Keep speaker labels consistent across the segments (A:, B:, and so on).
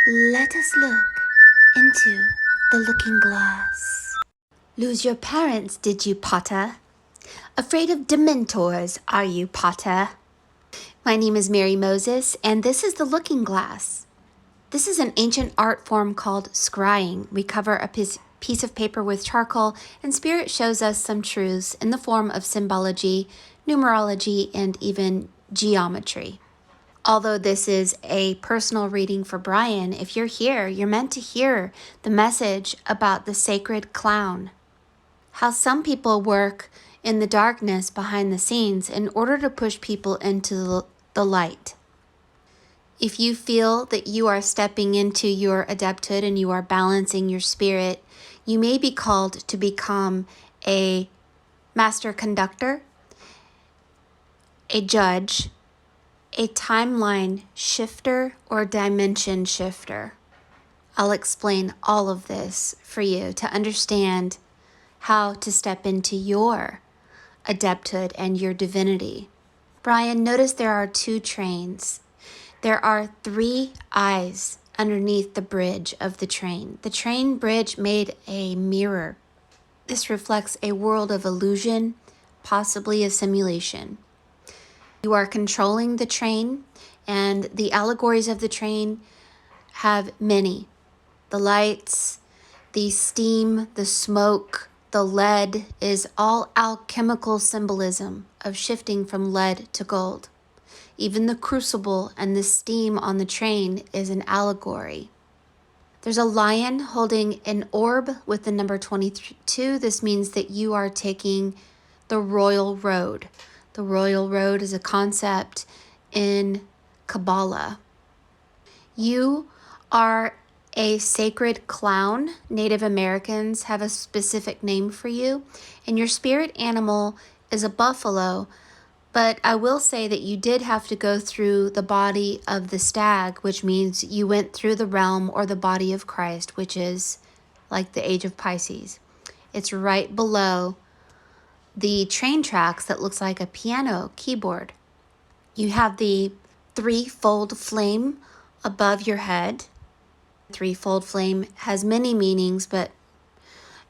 A: Let us look into the looking glass. Lose your parents, did you, Potter? Afraid of dementors, are you, Potter? My name is Mary Moses, and this is the looking glass. This is an ancient art form called scrying. We cover a piece of paper with charcoal, and Spirit shows us some truths in the form of symbology, numerology, and even geometry. Although this is a personal reading for Brian, if you're here, you're meant to hear the message about the sacred clown. How some people work in the darkness behind the scenes in order to push people into the light. If you feel that you are stepping into your adepthood and you are balancing your spirit, you may be called to become a master conductor, a judge, a timeline shifter, or dimension shifter. I'll explain all of this for you to understand how to step into your adepthood and your divinity. Brian, notice there are 2 trains. There are 3 eyes underneath the bridge of the train. The train bridge made a mirror. This reflects a world of illusion, possibly a simulation. You are controlling the train, and the allegories of the train have many. The lights, the steam, the smoke, the lead is all alchemical symbolism of shifting from lead to gold. Even the crucible and the steam on the train is an allegory. There's a lion holding an orb with the number 22. This means that you are taking the royal road. The royal road is a concept in Kabbalah. You are a sacred clown. Native Americans have a specific name for you, and your spirit animal is a buffalo. But I will say that you did have to go through the body of the stag, which means you went through the realm or the body of Christ, which is like the age of Pisces. It's right below the train tracks that looks like a piano keyboard. You have the 3-fold flame above your head. 3-fold flame has many meanings, but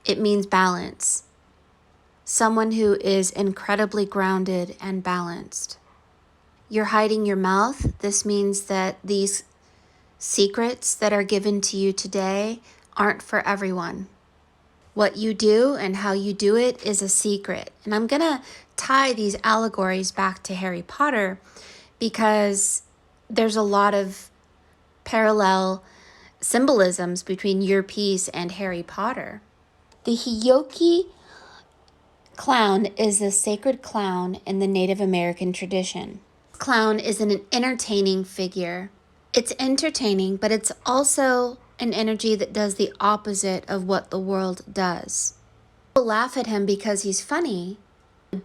A: it means balance. Someone who is incredibly grounded and balanced. You're hiding your mouth. This means that these secrets that are given to you today aren't for everyone. What you do and how you do it is a secret. And I'm going to tie these allegories back to Harry Potter because there's a lot of parallel symbolisms between your piece and Harry Potter. The Hioki clown is a sacred clown in the Native American tradition. Clown is an entertaining figure. It's entertaining, but it's also an energy that does the opposite of what the world does. People laugh at him because he's funny.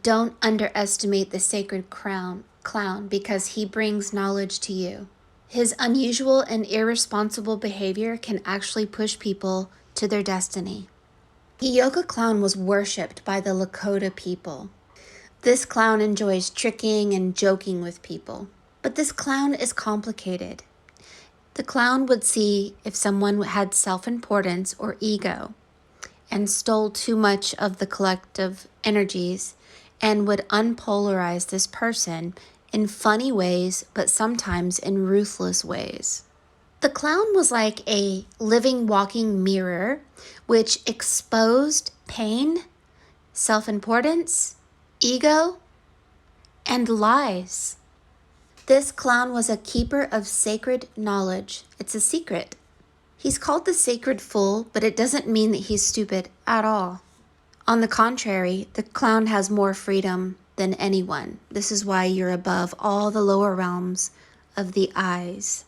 A: Don't underestimate the sacred clown because he brings knowledge to you. His unusual and irresponsible behavior can actually push people to their destiny. The yoga clown was worshipped by the Lakota people. This clown enjoys tricking and joking with people. But this clown is complicated. The clown would see if someone had self-importance or ego and stole too much of the collective energies and would unpolarize this person in funny ways, but sometimes in ruthless ways. The clown was like a living, walking mirror which exposed pain, self-importance, ego, and lies. This clown was a keeper of sacred knowledge. It's a secret. He's called the sacred fool, but it doesn't mean that he's stupid at all. On the contrary, the clown has more freedom than anyone. This is why you're above all the lower realms of the eyes.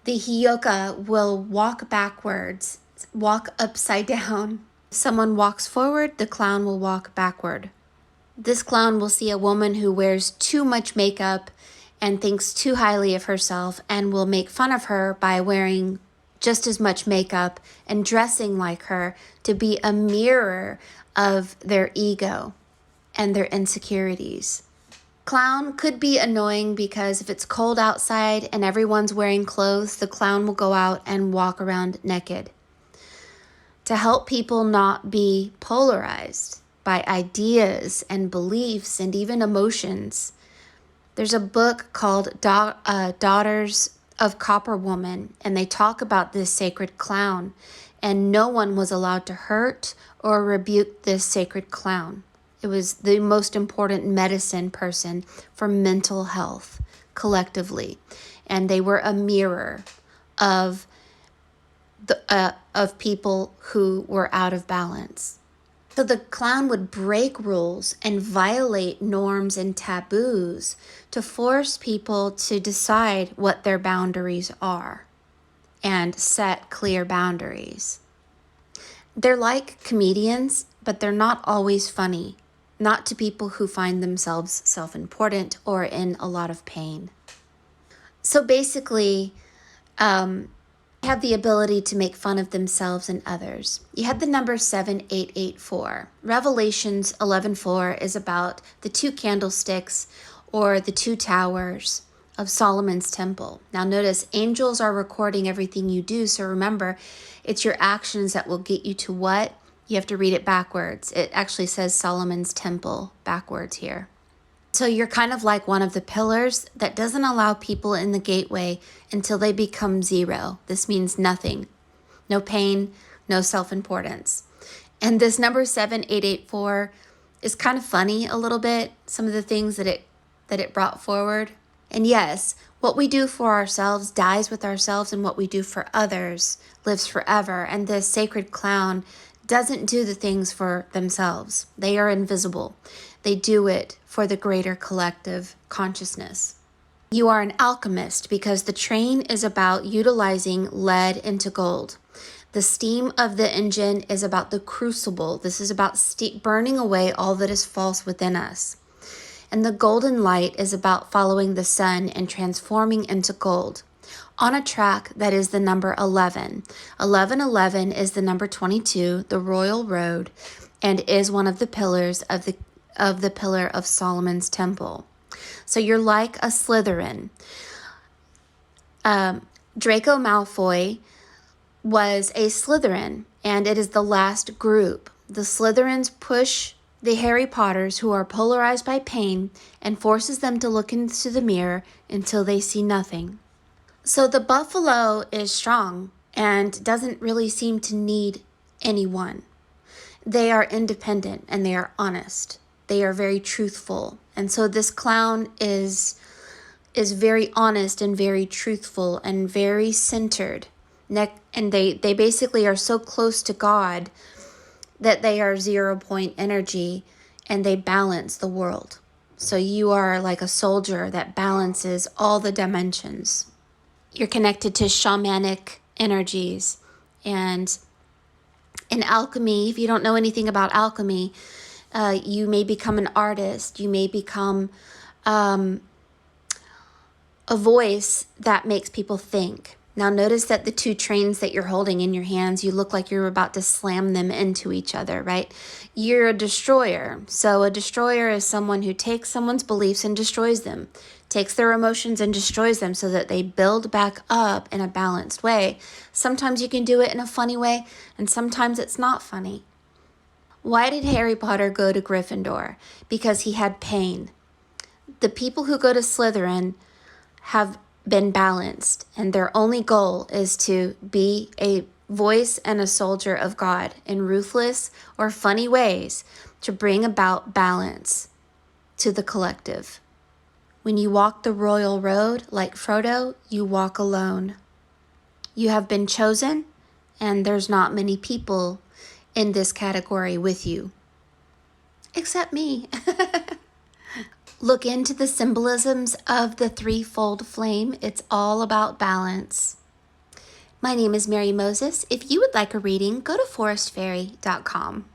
A: The Hioka will walk backwards, walk upside down. If someone walks forward, the clown will walk backward. This clown will see a woman who wears too much makeup and thinks too highly of herself and will make fun of her by wearing just as much makeup and dressing like her to be a mirror of their ego and their insecurities. Clown could be annoying because if it's cold outside and everyone's wearing clothes, the clown will go out and walk around naked. To help people not be polarized by ideas and beliefs and even emotions, there's a book called Daughters of Copper Woman, and they talk about this sacred clown, and no one was allowed to hurt or rebuke this sacred clown. It was the most important medicine person for mental health collectively, and they were a mirror of people who were out of balance. So the clown would break rules and violate norms and taboos to force people to decide what their boundaries are and set clear boundaries. They're like comedians, but they're not always funny, not to people who find themselves self-important or in a lot of pain. So basically, have the ability to make fun of themselves and others. You had the number 7884. Revelations 11:4 is about the two candlesticks or the two towers of Solomon's temple. Now notice, angels are recording everything you do, so remember, it's your actions that will get you to what? You have to read it backwards. It actually says Solomon's temple backwards here. So you're kind of like one of the pillars that doesn't allow people in the gateway until they become zero. This means nothing. No pain, no self-importance. And this number 7884 is kind of funny a little bit, some of the things that it brought forward. And yes, what we do for ourselves dies with ourselves, and what we do for others lives forever. And this sacred clown doesn't do the things for themselves. They are invisible. They do it for the greater collective consciousness. You are an alchemist because the train is about utilizing lead into gold. The steam of the engine is about the crucible. This is about burning away all that is false within us. And the golden light is about following the sun and transforming into gold. On a track that is the number 11. 1111 is the number 22, the royal road, and is one of the pillars of the pillar of Solomon's temple. So you're like a Slytherin. Draco Malfoy was a Slytherin, and it is the last group. The Slytherins push the Harry Potters who are polarized by pain and forces them to look into the mirror until they see nothing. So the buffalo is strong and doesn't really seem to need anyone. They are independent and they are honest. They are very truthful. And so this clown is very honest and very truthful and very centered. And they basically are so close to God that they are 0 point energy and they balance the world. So you are like a soldier that balances all the dimensions. You're connected to shamanic energies. And in alchemy, if you don't know anything about alchemy, you may become an artist. You may become a voice that makes people think. Now notice that the two trains that you're holding in your hands, you look like you're about to slam them into each other, right? You're a destroyer. So a destroyer is someone who takes someone's beliefs and destroys them, takes their emotions and destroys them so that they build back up in a balanced way. Sometimes you can do it in a funny way, and sometimes it's not funny. Why did Harry Potter go to Gryffindor? Because he had pain. The people who go to Slytherin have been balanced, and their only goal is to be a voice and a soldier of God in ruthless or funny ways to bring about balance to the collective. When you walk the royal road, like Frodo, you walk alone. You have been chosen, and there's not many people in this category with you, except me. Look into the symbolisms of the threefold flame. It's all about balance. My name is Mary Moses. If you would like a reading, go to forestfairy.com.